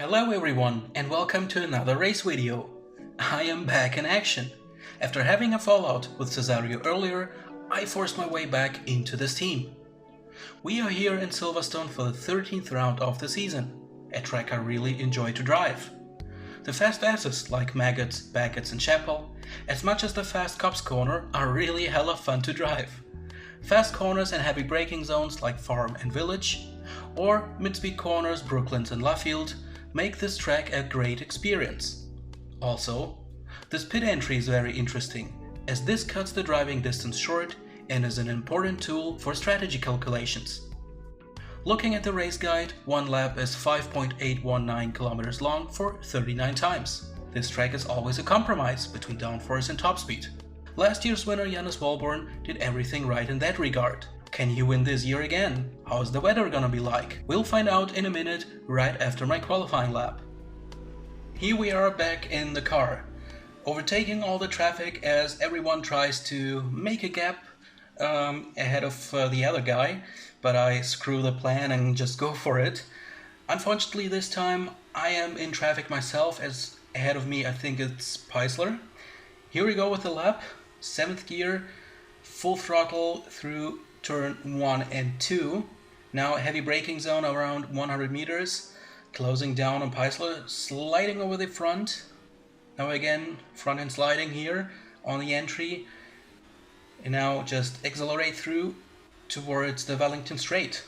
Hello everyone and welcome to another race video. I am back in action. After having a fallout with Cesario earlier, I forced my way back into this team. We are here in Silverstone for the 13th round of the season, a track I really enjoy to drive. The fast S's like Maggots, Baggots and Chapel, as much as the fast Cops corner, are really hella fun to drive. Fast corners and heavy braking zones like Farm and Village, or mid-speed corners Brooklands and Luffield, make this track a great experience. Also, this pit entry is very interesting, as this cuts the driving distance short and is an important tool for strategy calculations. Looking at the race guide, one lap is 5.819 kilometers long for 39 times. This track is always a compromise between downforce and top speed. Last year's winner Janus Walborn did everything right in that regard. Can he win this year again? How's the weather gonna be like? We'll find out in a minute, right after my qualifying lap. Here we are back in the car, overtaking all the traffic as everyone tries to make a gap ahead of the other guy, but I screw the plan and just go for it. Unfortunately this time I am in traffic myself, as ahead of me I think it's Peisler. Here we go with the lap, 7th gear, full throttle through turn 1 and 2. Now heavy braking zone around 100 meters, closing down on Peisler, sliding over the front. Now again, front end sliding here on the entry. And now just accelerate through towards the Wellington Straight.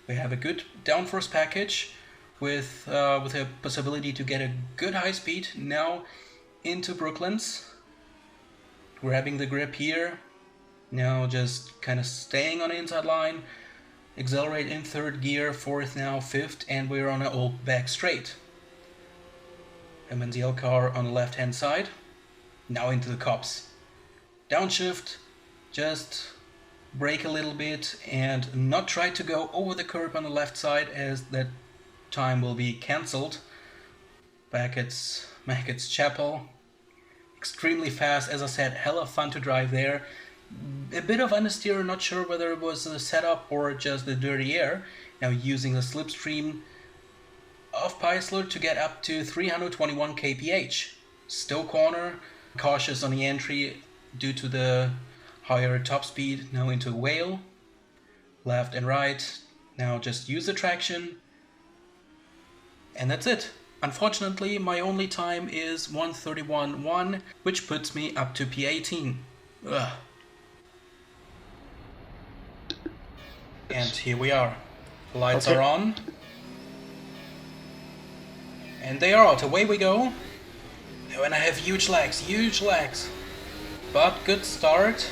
We have a good downforce package with a possibility to get a good high speed now into Brooklands. Grabbing the grip here. Now just kind of staying on the inside line, accelerate in 3rd gear, 4th now, 5th, and we're on an old back straight. A Menziel car on the left hand side, now into the Cops. Downshift, just brake a little bit and not try to go over the curb on the left side, as that time will be cancelled. Maggots Chapel, extremely fast, as I said, hella fun to drive there. A bit of understeer, not sure whether it was a setup or just the dirty air. Now using the slipstream of Peisler to get up to 321 kph. Still corner, cautious on the entry due to the higher top speed. Now into Whale, left and right. Now just use the traction. And that's it. Unfortunately, my only time is 1:31.1, which puts me up to P18. Ugh. And here we are. Lights are on. And they are out. Away we go. And I have huge lags. But good start.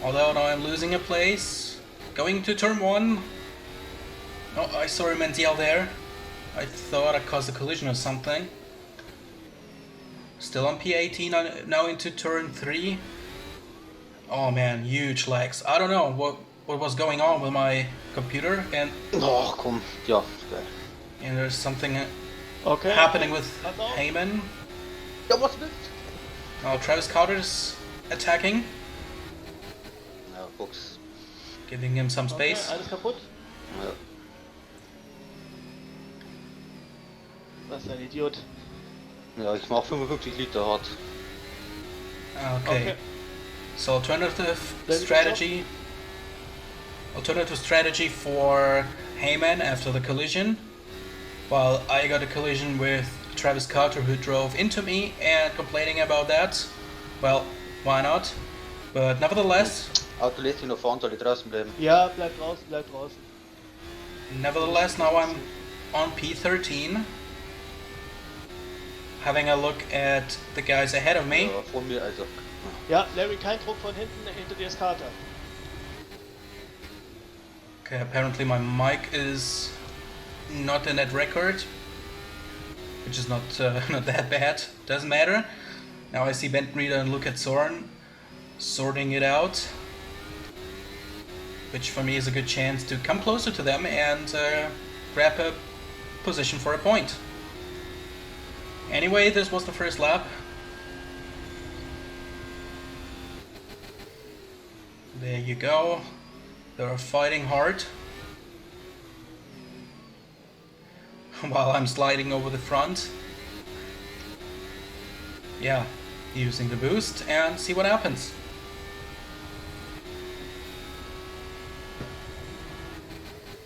Although now I'm losing a place. Going to turn 1. Oh, I saw a Menziel there. I thought I caused a collision or something. Still on P18, now into turn 3. Oh man, huge lags. I don't know what was going on with my computer, and Oh, kom. Ja. and there's something Okay. happening with That's all. Heyman. Ja, was dit? Now Travis Carter's attacking, Ja, box. giving him some Okay, space. alles kaputt? Ja. Was ein Idiot. Ja, ich mach 55 Liter hart. Okay. So alternative Then strategy for Heyman after the collision. While I got a collision with Travis Carter, who drove into me, and complaining about that. Well, why not? But nevertheless, Auto lädt sich noch fahren, soll ich draußen bleiben? Ja, bleib draußen. now I'm on P13. Having a look at the guys ahead of me. Ja, vor mir, also. Ja, Larry, kein Druck von hinten, hinter dir ist Carter. Okay, apparently my mic is not in that record, which is not not that bad. Doesn't matter. Now I see Benton Reader and look at Soren sorting it out, which for me is a good chance to come closer to them and grab a position for a point. Anyway, this was the first lap. There you go. They're fighting hard. while I'm sliding over the front. Yeah, using the boost and see what happens.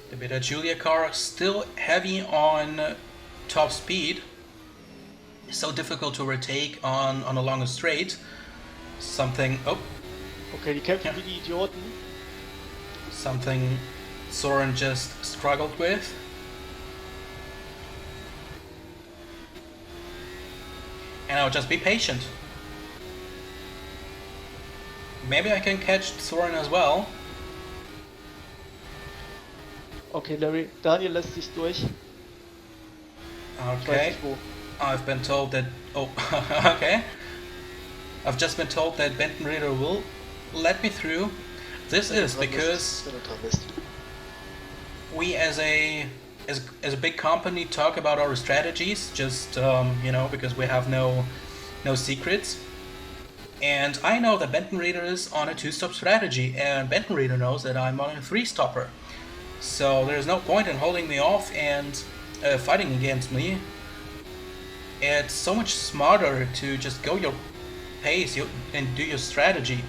The Beta Julia car still heavy on top speed. So difficult to overtake on a longer straight. Something... oh. Okay, die kämpfen Ja. wie die Idioten. Something Soren just struggled with. And I'll just be patient. Maybe I can catch Soren as well. Okay, Larry, Daniel lässt sich durch. Ich weiß Okay. nicht wo. I've been told that... oh, okay. I've just been told that Benton Reader will let me through. This is because Wenn du dran bist. we as a big company talk about our strategies, just you know, because we have no secrets. And I know that Benton Reader is on a 2-stop strategy, and Benton Reader knows that I'm on a 3-stopper. So there's no point in holding me off and fighting against me. It's so much smarter to just go your pace and do your strategy.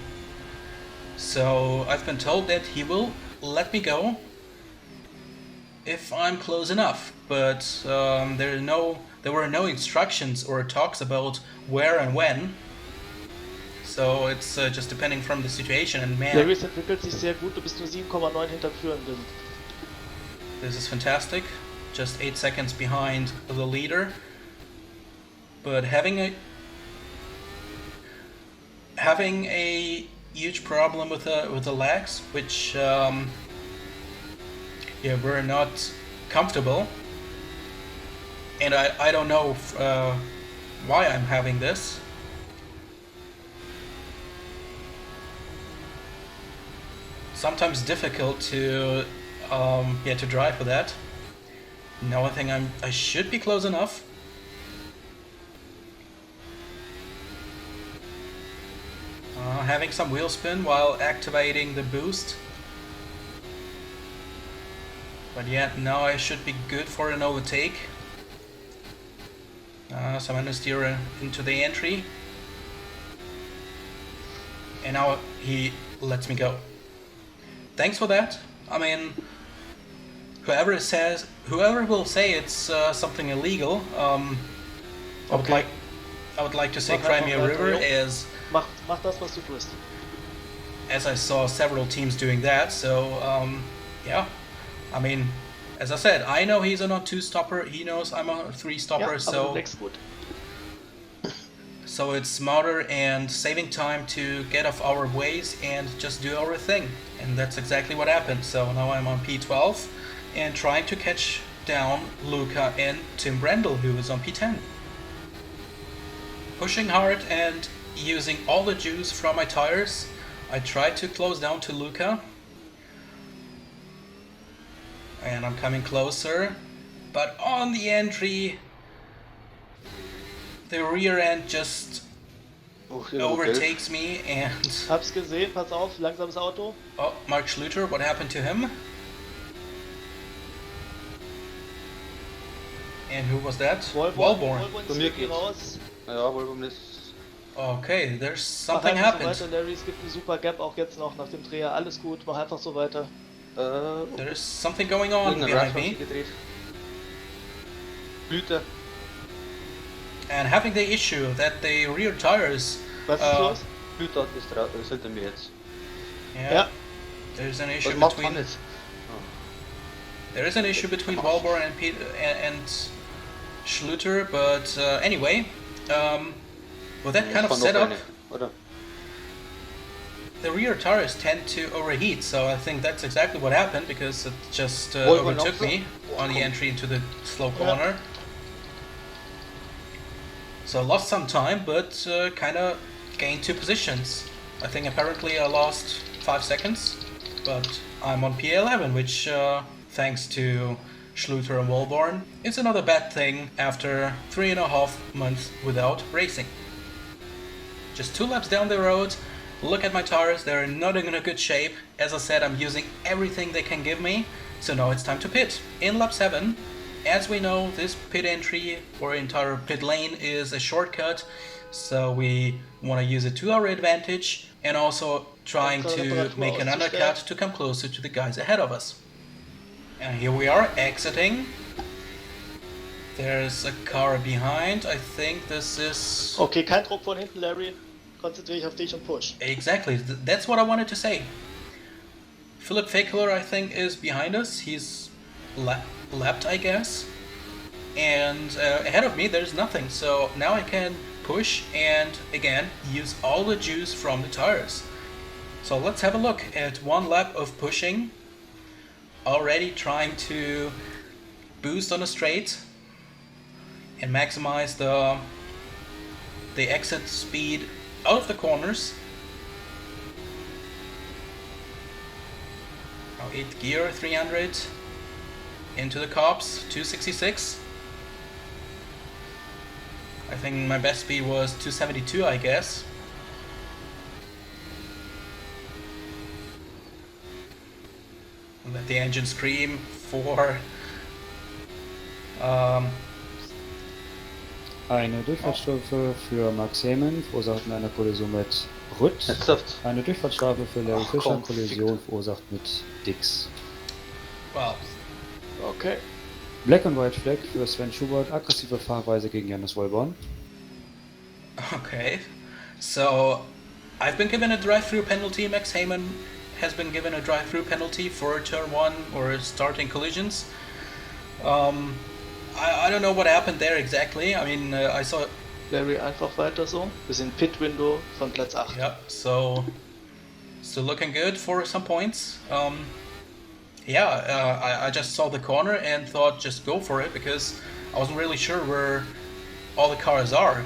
So I've been told that he will let me go if I'm close enough, but there were no instructions or talks about where and when. So it's just depending from the situation, and man, Larry, es entwickelt sich sehr gut, du bist nur 7,9 hinter Führenden. this is fantastic. Just 8 seconds behind the leader, but having a huge problem with the legs, which yeah, were not comfortable, and I don't know why I'm having this. Sometimes difficult to yeah, to drive with that. Now I think I should be close enough. Having some wheel spin while activating the boost. But yeah, now I should be good for an overtake. So I'm gonna steer into the entry. And now he lets me go. Thanks for that. I mean, whoever will say it's something illegal, I would like to say Mach Crimea einfach River weiter, is, Mach das, was du tust. as I saw several teams doing that. So yeah, I mean, as I said, I know he's on a 2-stopper. He knows I'm on a 3-stopper. Ja, aber du so leckst gut. So it's smarter and saving time to get off our ways and just do our thing. And that's exactly what happened. So now I'm on P12 and trying to catch down Luca and Tim Brendel, who is on P10. Pushing hard and using all the juice from my tires, I tried to close down to Luca. And I'm coming closer. But on the entry, the rear end just overtakes me and... Hab's gesehen, pass auf, langsames Auto. oh, Mark Schluter, what happened to him? And who was that? Wallborn. Wallborn Bei ist mir irgendwie geht's. raus. Ja, Wallborn ist... Okay, there's Mach something einfach happened. so weiter, Larry, es gibt einen super Gap auch jetzt noch nach dem Dreher. Alles gut, mach einfach so weiter. There's something going on Irgendein behind Rad hat me. sich gedreht. Blüte. And having the issue that the rear tires... Was ist los? Blüte hat ist hinter mir jetzt. Yeah, Ja. there's an Was issue macht between... Hannes? There is an issue between Wallborn and and Schluter, but anyway, with that kind of War noch setup, eine, oder? the rear tires tend to overheat, so I think that's exactly what happened, because it just Wallborn overtook auch so? me on the entry into the slow Yeah. corner. So I lost some time, but kind of gained 2 positions. I think apparently I lost 5 seconds, but I'm on P11, which thanks to Schluter and Wallborn, it's another bad thing after 3.5 months without racing. Just 2 laps down the road, look at my tires, they're not in a good shape. As I said, I'm using everything they can give me, so now it's time to pit in lap 7. as we know, this pit entry or entire pit lane is a shortcut, so we want to use it to our advantage and also trying to make an undercut to come closer to the guys ahead of us. And here we are exiting. There's a car behind. I think this is... Okay, kein Druck von hinten, Larry. Konzentriere dich auf dich und push. Exactly, that's what I wanted to say. Philip Fakeler, I think, is behind us. He's lapped, I guess. And ahead of me, there's nothing. So now I can push and, again, use all the juice from the tires. So let's have a look at one lap of pushing. Already trying to boost on a straight and maximize the exit speed out of the corners. Now 8th gear, 300 into the cops, 266. I think my best speed was 272, I guess. Let the engine scream for Eine Durchfahrtsstrafe für Max Heyman verursacht eine Kollision mit Rutt. Ernsthaft? Eine Durchfahrtsstrafe für Larry Ach, Fischer, komm, eine Kollision verursacht mit Dix. well, Okay. Black and White Flag für Sven Schubert, aggressive Fahrweise gegen Janus Wolborn. okay. So I've been given a drive-through penalty. Max Heyman has been given a drive-through penalty for turn 1 or starting collisions. I don't know what happened there exactly. I mean, I saw... Larry, einfach weiter so. Wir sind Pit-Window von Platz 8. Yeah, so still looking good for some points. I just saw the corner and thought just go for it because I wasn't really sure where all the cars are,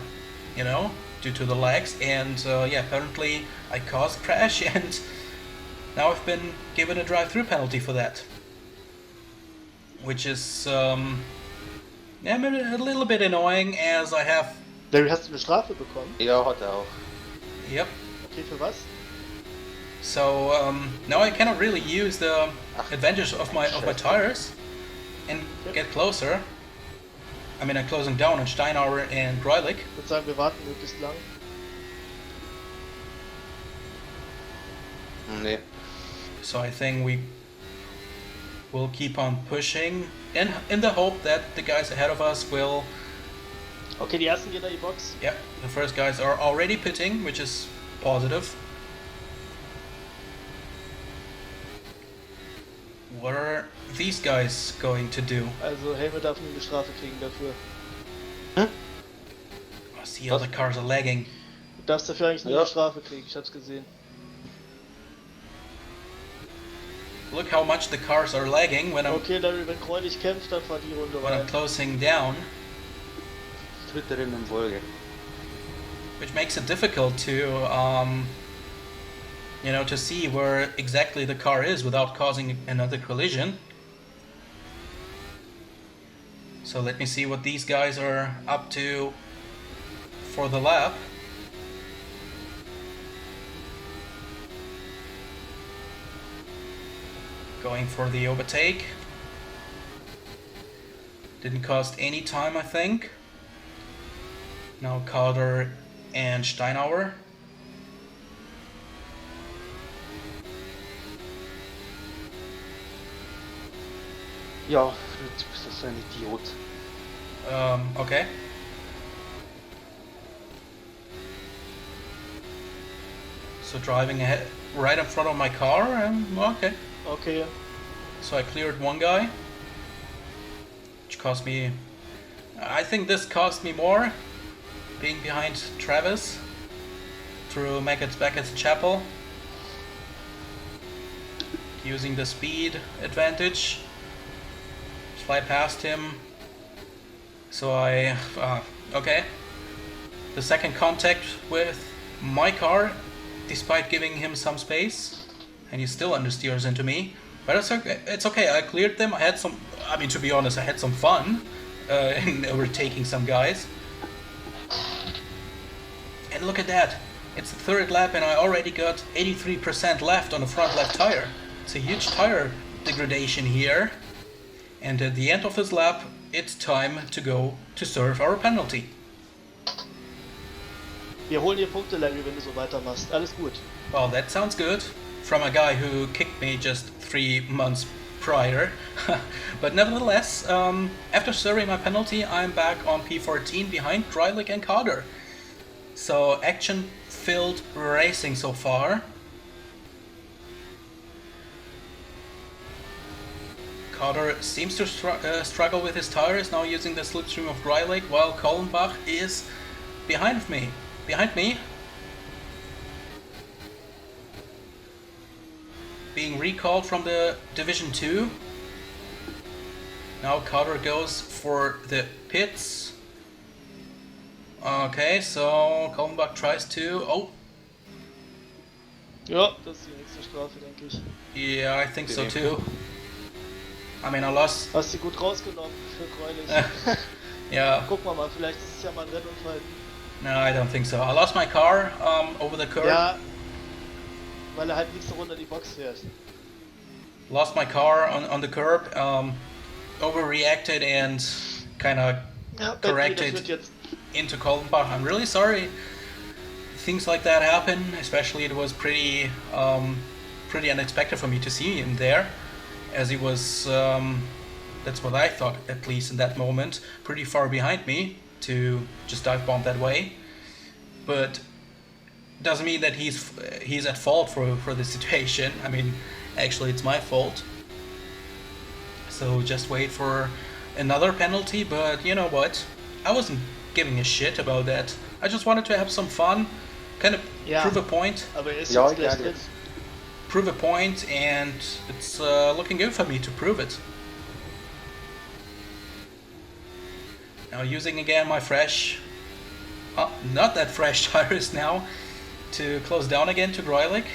you know, due to the lags. And apparently I caused a crash and now I've been given a drive-through penalty for that. Which is maybe a little bit annoying as I have... Larry, hast du eine Strafe bekommen? Ja, hat er auch. Yep. Okay, für was? So now I cannot really use the advantage of my tires and get closer. I mean, I'm closing down on Steinauer and Greilich. Ich würde sagen, wir warten möglichst lang. Nee. So I think we will keep on pushing in the hope that the guys ahead of us will... Okay, die ersten gehen in die Box. Yeah, the first guys are already pitting, which is positive. What are these guys going to do? Also Helme darf nie eine Strafe kriegen dafür. I see all the cars are lagging. Du darfst dafür eigentlich nie Ja. eine Strafe kriegen, ich hab's gesehen. Look how much the cars are lagging when I'm Okay, Larry, wenn Greilich kämpft, dann fahr die Runde when I'm rein. closing down, Dritte Rennen in Folge. which makes it difficult to to see where exactly the car is without causing another collision. So let me see what these guys are up to for the lap. Going for the overtake. Didn't cost any time, I think. Now Calder and Steinauer. Ja, du bist so ein Idiot. Okay. So driving ahead, right in front of my car, okay. Okay, So I cleared one guy, which cost me... I think this cost me more, being behind Travis through Beckett's Chapel, using the speed advantage, fly past him. So okay. The second contact with my car, despite giving him some space, and he still understeers into me. But it's okay. I cleared them. I had some. I mean, to be honest, I had some fun in overtaking some guys. And look at that. It's the third lap, and I already got 83% left on the front left tire. It's a huge tire degradation here. And at the end of this lap, it's time to go to serve our penalty. Wir holen hier Punkte, Larry, wenn du so weitermachst. Alles gut. Well, that sounds good. From a guy who kicked me just 3 months prior. But nevertheless, after serving my penalty, I'm back on P14 behind Dreilich and Carter. So action-filled racing so far. Carter seems to struggle with his tires, now using the slipstream of Dreilich, while Kallenbach is behind me. Being recalled from the Division 2. Now Carter goes for the pits. Okay, so Kallenbach tries to... Oh! Ja, das ist die nächste Strafe, denke ich. Yeah, I think so too. I mean, I lost... Hast du gut rausgenommen für Gräulich. Yeah. Gucken wir mal, vielleicht ist es ja mal ein Rennunfall. No, I don't think so. I lost my car over the curb. Ja, weil er halt nächste Runde die Box fährt. Lost my car on the curb, overreacted and kind of corrected into Kaltenbach. I'm really sorry. Things like that happen, especially it was pretty unexpected for me to see him there, as he was, that's what I thought, at least in that moment, pretty far behind me to just dive bomb that way. But doesn't mean that he's at fault for the situation. I mean, actually it's my fault. So just wait for another penalty, but you know what? I wasn't giving a shit about that. I just wanted to have some fun, kind of prove a point. Aber er ist jetzt gleich drin. Prove a point, and it's looking good for me to prove it. Now using again my fresh, not that fresh tires now, to close down again to Dreilich.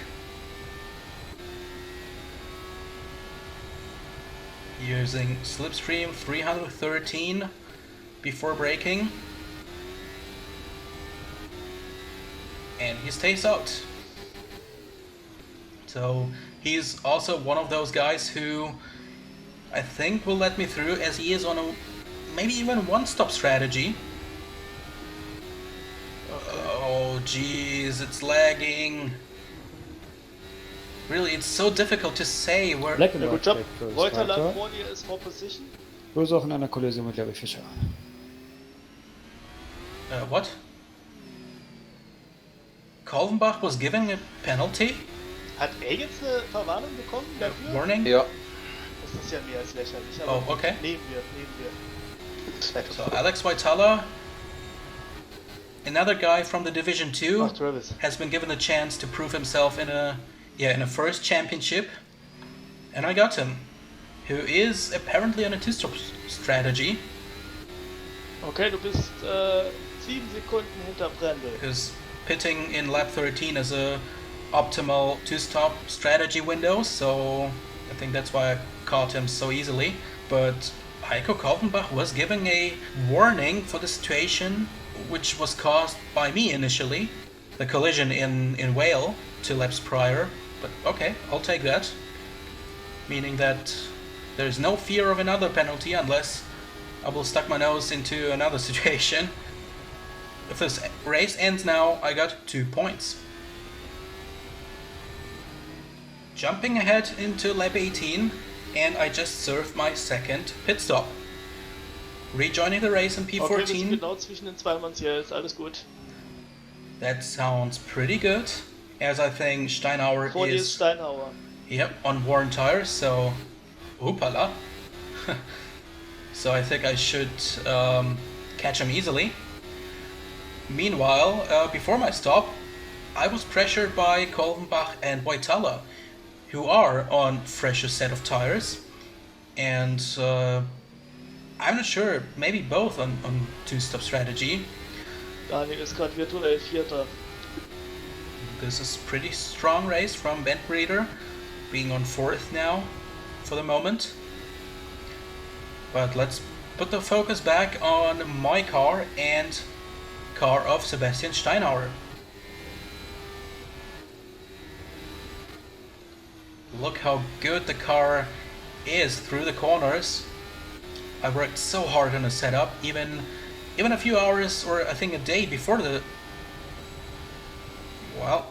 Using slipstream 313 before braking. And he stays out. So he's also one of those guys who I think will let me through, as he is on a maybe even one-stop strategy. Oh jeez, it's lagging. Really, it's so difficult to say where... Black and Ja, White gut Job. Flag für Reuterland Starter. vor dir ist vor Position. Ursachen einer Kollision mit Larry Fischer. What? Kaltenbach was given a penalty? Hat er jetzt eine Verwarnung bekommen dafür? Warning? Ja. Das ist ja mehr als lächerlich. Aber Oh, okay. Nehmen wir. So Alex Waitala, another guy from the Division 2, Ach, Travis. has been given a chance to prove himself in a first championship, and I got him, who is apparently on a two-stop strategy. Okay, du bist 7 Sekunden hinter Brendel. Because pitting in lap 13 is a optimal two-stop strategy window, so I think that's why I caught him so easily. But Heiko Kaltenbach was giving a warning for the situation which was caused by me initially, the collision in Wales 2 laps prior. But okay, I'll take that. Meaning that there's no fear of another penalty unless I will stuck my nose into another situation. If this race ends now, I got 2 points. Jumping ahead into lap 18, and I just served my second pit stop. Rejoining the race in Okay, wir sind P14. genau zwischen den zwei Manns hier, ist alles gut. That sounds pretty good, as I think Steinauer Vor dir ist is Steinhauer. on worn tires, so oopala. So I think I should catch him easily. Meanwhile, before my stop, I was pressured by Kaltenbach and Waitala, who are on fresher set of tires, and I'm not sure, maybe both on two-stop strategy. Daniel ist gerade virtuell Vierter. This is pretty strong race from Bent Breeder, being on 4th now for the moment. But let's put the focus back on my car and car of Sebastian Steinauer. Look how good the car is through the corners. I worked so hard on the setup, even a few hours or I think a day before the... Well...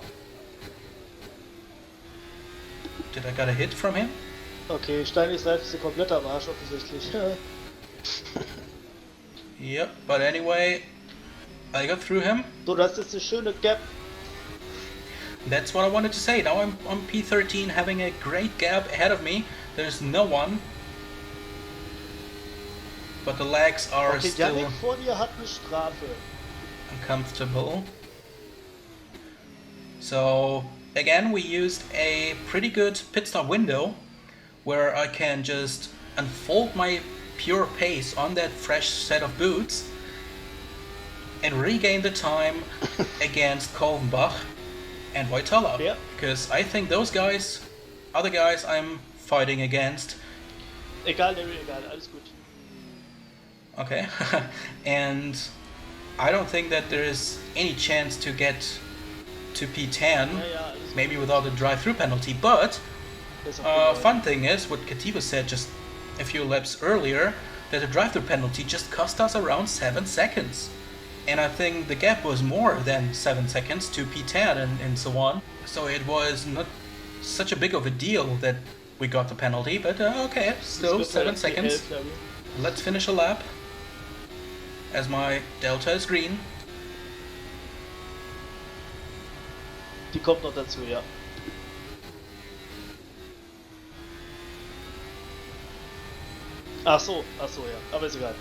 Did I get a hit from him? Okay, Steinis Seite ist komplett am Arsch offensichtlich. Yep, but anyway, I got through him. So, das ist eine schöne Gap. That's what I wanted to say. Now I'm on P13, having a great gap ahead of me. There's no one. But the legs are Okay, still Yannick vor dir hat eine Strafe. uncomfortable. So again, we used a pretty good pit stop window where I can just unfold my pure pace on that fresh set of boots and regain the time against Kolvenbach and Wojtala. Yeah. Because I think those guys are the guys I'm fighting against. Egal, Larry, egal, alles gut. Okay. And I don't think that there is any chance to get to P10, Ja, alles gut. maybe without a drive-through penalty, but Das ist auch gut. fun thing is what Katiba said just a few laps earlier, that the drive-through penalty just cost us around 7 seconds. And I think the gap was more than 7 seconds to P10 and so on. So it was not such a big of a deal that we got the penalty, but okay, still 7 seconds. Let's finish a lap as my delta is green. Die kommt noch dazu, ja. Ach so, ja. Aber ist egal.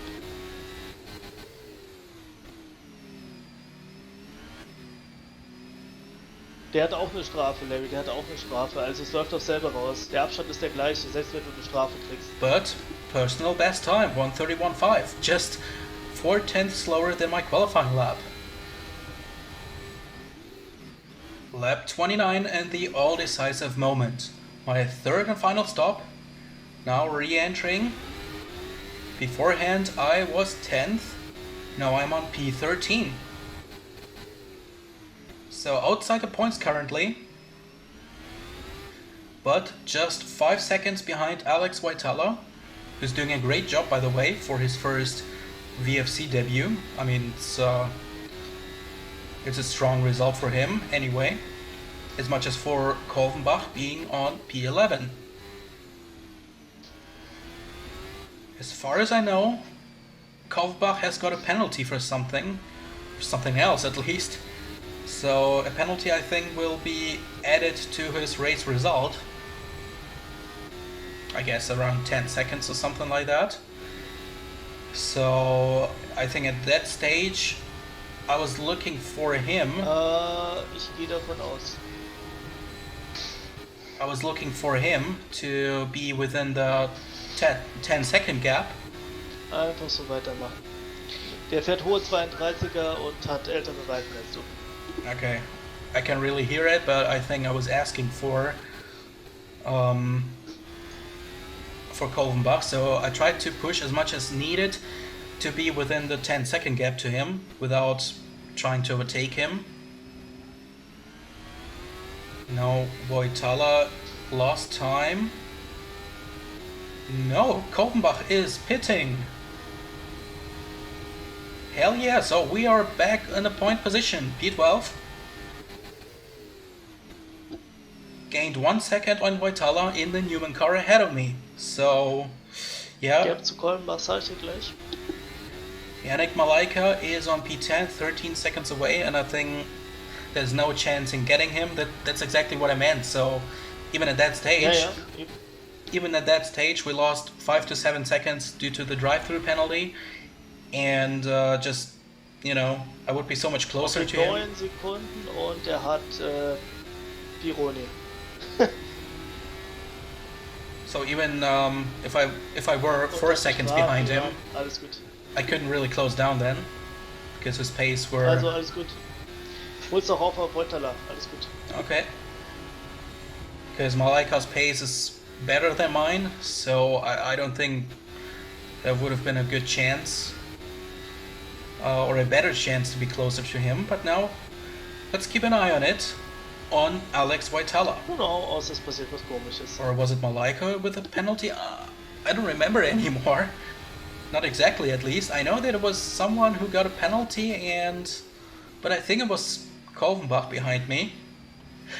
Der hat auch eine Strafe, Larry, der hat auch eine Strafe. Also es läuft doch selber raus. Der Abstand ist der gleiche, selbst wenn du eine Strafe kriegst. But personal best time, 1:31.5, just 4/10 slower than my qualifying lap. Lap 29 and the all-decisive moment. My third and final stop. Now re-entering. Beforehand I was 10th. Now I'm on P13. So outside the points currently. But just 5 seconds behind Alex Wojtala, who's doing a great job by the way for his first VFC debut. I mean, it's a strong result for him anyway, as much as for Kolvenbach being on P11. As far as I know, Kolvenbach has got a penalty for something else at least. So a penalty I think will be added to his race result. I guess around 10 seconds or something like that. So I think at that stage I was looking for him. Ich gehe davon aus. I was looking for him to be within the 10-second gap. Einfach so weitermachen. Der fährt hohe 32er und hat ältere Reifen als du. Okay, I can really hear it, but I think I was asking for Kolvenbach, so I tried to push as much as needed to be within the 10-second gap to him without trying to overtake him. No, Wojtala lost time. No, Kolvenbach is pitting. Hell yeah, so we are back in the point position, P12. Gained 1 second on Wojtala in the Newman car ahead of me. So, yeah. Gap zu Kolbenbach sag ich dir gleich. Yannick Malaika is on P10, 13 seconds away, and I think there's no chance in getting him. That's exactly what I meant. So, even at that stage, Ja. even at that stage, we lost 5 to 7 seconds due to the drive-through penalty, and just, you know, I would be so much closer to him. 9 Sekunden und er hat Pironi. So even if I were 4 seconds behind him, Alles gut. I couldn't really close down then, because his pace were... Also alles gut. Holst doch auf Wojtala, alles gut. Okay. Because Malaika's pace is better than mine, so I don't think there would have been a good chance, or a better chance to be closer to him, but now let's keep an eye on it, on Alex Wojtala. Genau, außer es passiert was Komisches. Or was it Malaika with a penalty? I don't remember anymore. Not exactly, at least. I know that it was someone who got a penalty, but I think it was Kolvenbach behind me.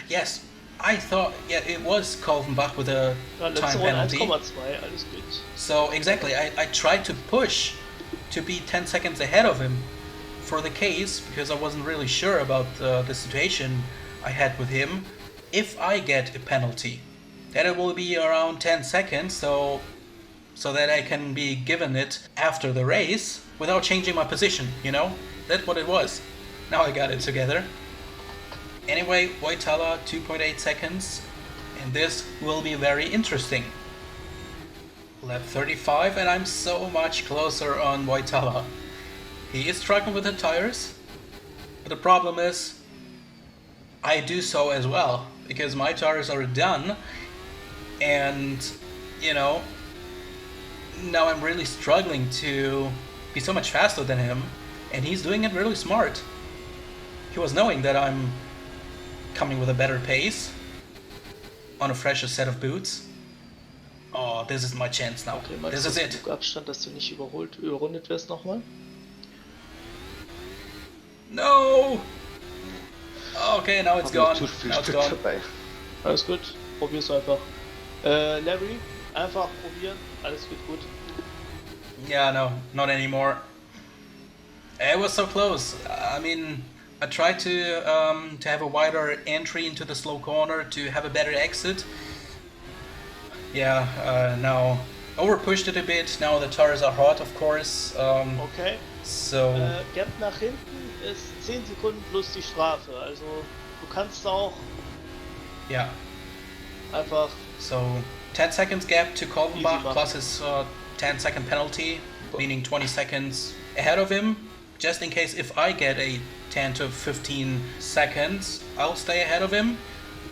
Yes, I thought, yeah, it was Kolvenbach with a Ja, letzte time Runde penalty. 1,2, alles gut. So exactly, I tried to push to be 10 seconds ahead of him for the case, because I wasn't really sure about the situation I had with him. If I get a penalty, then it will be around 10 seconds, so that I can be given it after the race without changing my position, you know? That's what it was. Now I got it together. Anyway, Voitala 2.8 seconds, and this will be very interesting. Lap 35, and I'm so much closer on Voitala. He is struggling with the tires, but the problem is I do so as well, because my tires are done, and you know, now I'm really struggling to be so much faster than him, and he's doing it really smart. He was knowing that I'm coming with a better pace on a fresher set of boots. Oh, this is my chance now. Okay, Max, This is hast du it. genug Abstand, dass du nicht überrundet wirst nochmal? No! Okay, now it's Hab noch gone. zu viel Now it's Stück gone. dabei. Alles gut, probier's einfach. Larry, einfach probieren, alles wird gut. Yeah, no, not anymore. It was so close. I mean, I tried to have a wider entry into the slow corner to have a better exit. Yeah, now over pushed it a bit. Now the tires are hot, of course. Okay. So Gap nach hinten ist 10 Sekunden plus die Strafe, also du kannst auch yeah, einfach so 10 seconds gap to Easy Kolbenbach machen. plus his 10-second penalty, meaning 20 seconds ahead of him. Just in case if I get a 10 to 15 seconds, I'll stay ahead of him.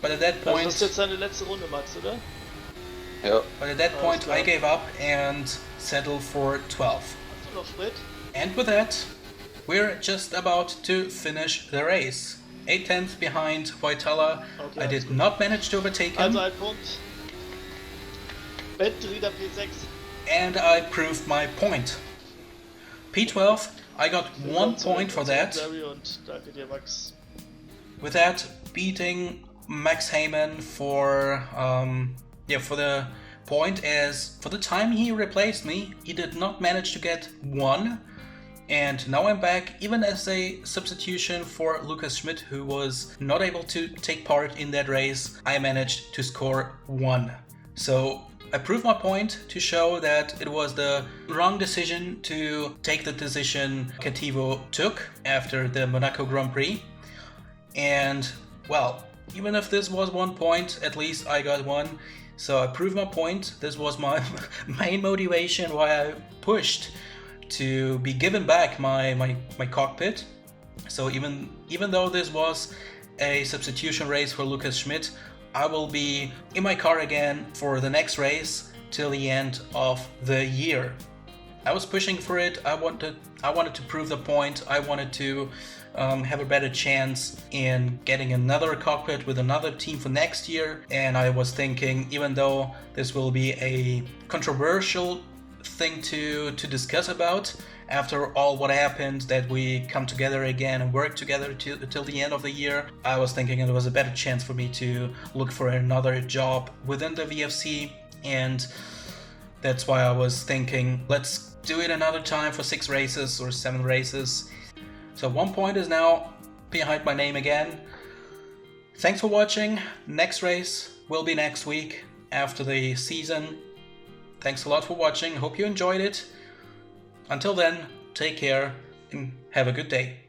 But at that Also point, das ist jetzt deine letzte Runde, Max, oder? Ja, point, klar. I gave up and settled for 12. Hast du noch Sprit? And with that, we're just about to finish the race. 8 tenths behind Voitala. Okay, I alles did not manage to overtake him, Also ein Punkt. Bentrieder P6. and I proved my point. P12, I got 1 point for that. Larry, und danke dir, Max. With that, beating Max Heyman for the point, as for the time he replaced me, he did not manage to get 1. And now I'm back, even as a substitution for Lucas Schmidt, who was not able to take part in that race. I managed to score 1. So I proved my point to show that it was the wrong decision to take the decision Cativo took after the Monaco Grand Prix. And well, even if this was 1 point, at least I got 1. So I proved my point. This was my main motivation why I pushed to be given back my cockpit. So even though this was a substitution race for Lucas Schmidt, I will be in my car again for the next race till the end of the year. I was pushing for it. I wanted to prove the point. I wanted to have a better chance in getting another cockpit with another team for next year. And I was thinking, even though this will be a controversial thing to discuss about, after all what happened, that we come together again and work together till the end of the year, I was thinking it was a better chance for me to look for another job within the VFC, and that's why I was thinking, let's do it another time for 6 races or 7 races. So 1 point is now behind my name again. Thanks for watching. Next race will be next week after the season. Thanks a lot for watching. Hope you enjoyed it. Until then, take care and have a good day.